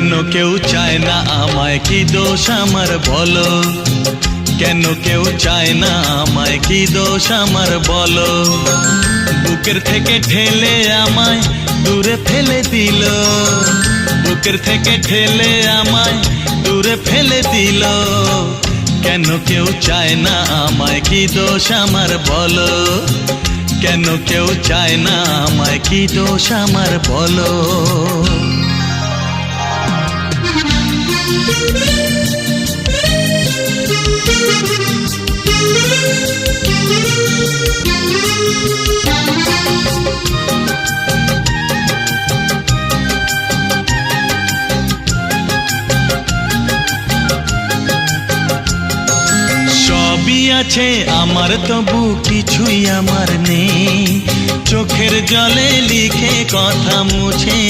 কেন কেউ চায় না আমায়, কি দোষ আমার বলো? কেন কেউ চায় না আমায়, কি দোষ আমার বলো? বুকের থেকে ঠেলে আমায় দূরে ফেলে দিল, বুকের থেকে ঠেলে আমায় দূরে ফেলে দিল। কেন কেউ চায় না আমায়, কি দোষ আমার বলো? কেন কেউ চায় না আমায়, কি দোষ আমার বলো? সবই আছে আমার, তবু কিছুই আমার নেই। চোখের জলে লিখে কথা মুছে